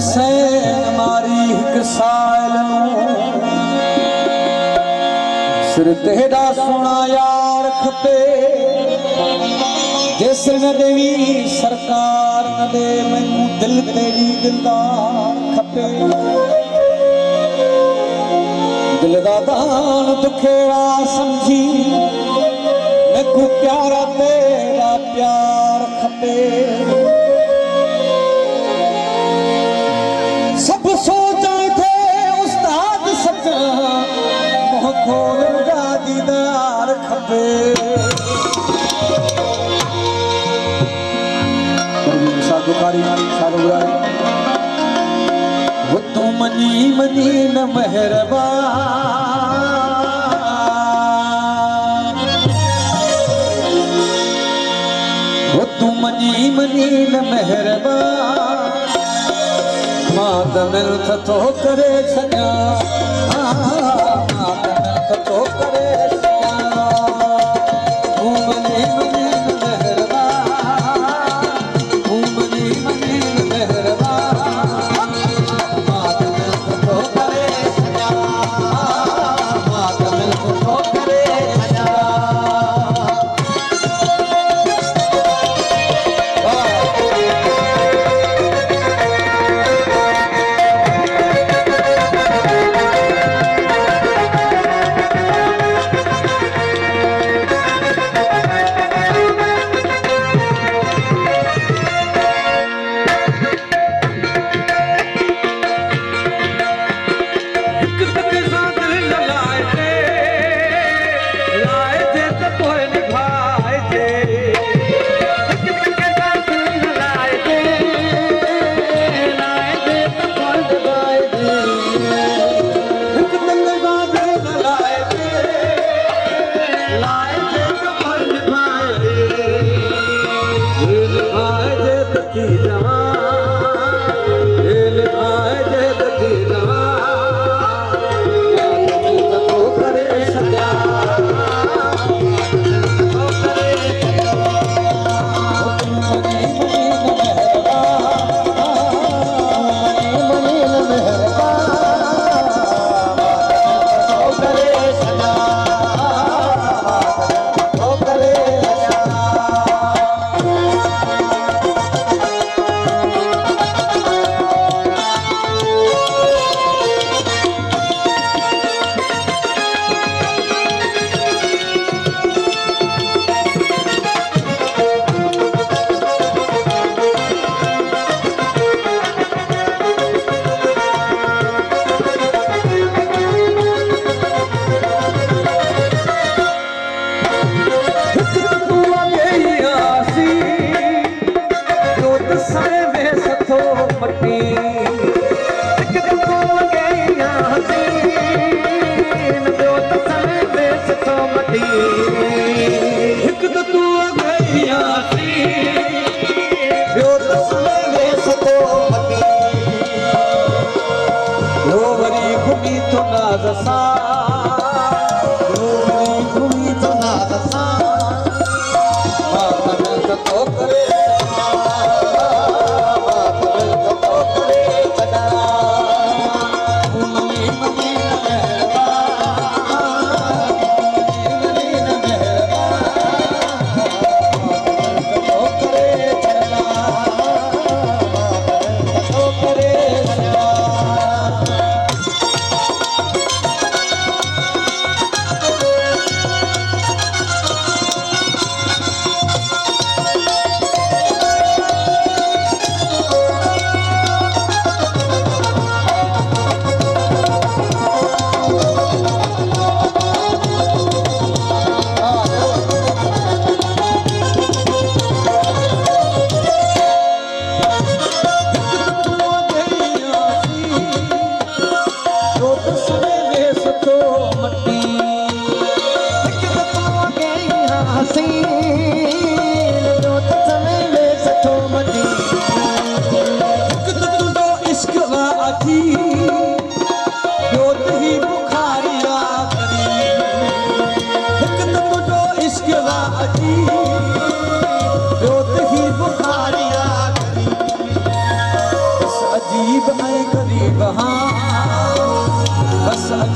San मारी हिक साल सिर तेरा सुना यार खपे जिस न देवी सरकार न दे मैनू दिल तेरी दिलदार खपे दिल दा दान दुखेड़ा समझी मैनू प्यारा तेरा प्यार खपे सब सोचते थे उस्ताद सच्चा मोह खोल दा दीदार खपे साधुकारी वो तू मनी मनी न मेहरबान वो तू मनी मनी न मेहरबान मात मिलत तो करे सजा मात मिलत तो करे सजा तू मनी मनी न मेहरबान तू मनी मनी न मेहरबान मात मिलत तो करे सजा मात मिलत तो करे सजा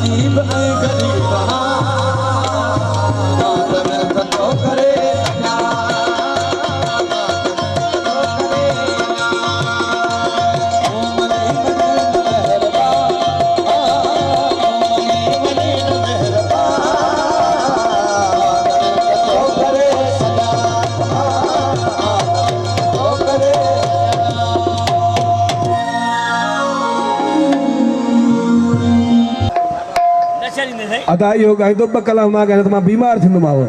अजीब ऐं गरीब मात मिलत तो करे सॼा अदा इहो ॻाईंदो 2 कलाक मां ॻाईंदो त मां बीमार थींदोमांव।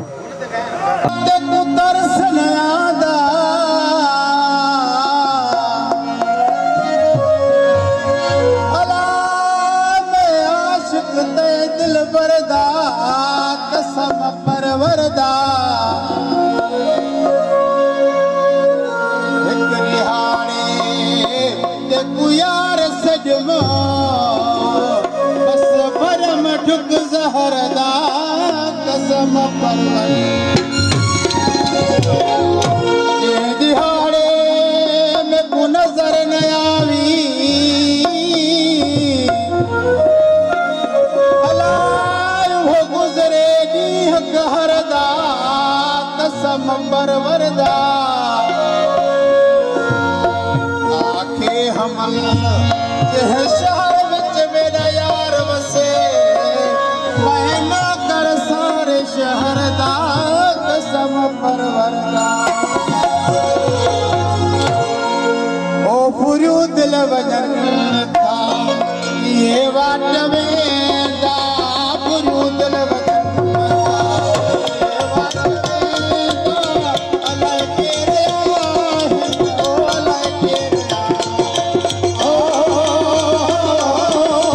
कसम परवर दिहाड़े में को नजर न आवी अलाए हो गुजरे ॾींह कहरदा कसम परवरदा आखे हमल जह शहर विच मेरा यार वसे शहरदा कसम परवरदा ओ फुरियो दिल वजन था ये वाट वेंदा फुरियो दिल वजन अलाए केरे ओ अलाए केरे ओ अलाए केरे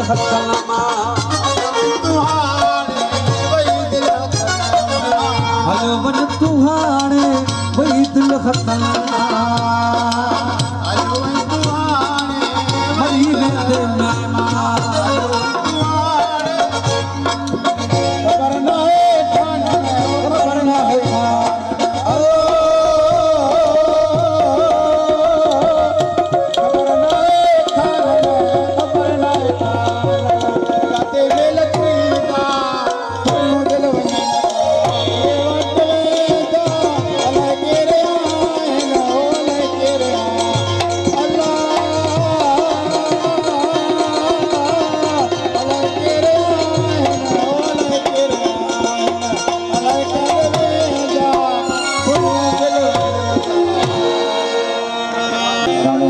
हथ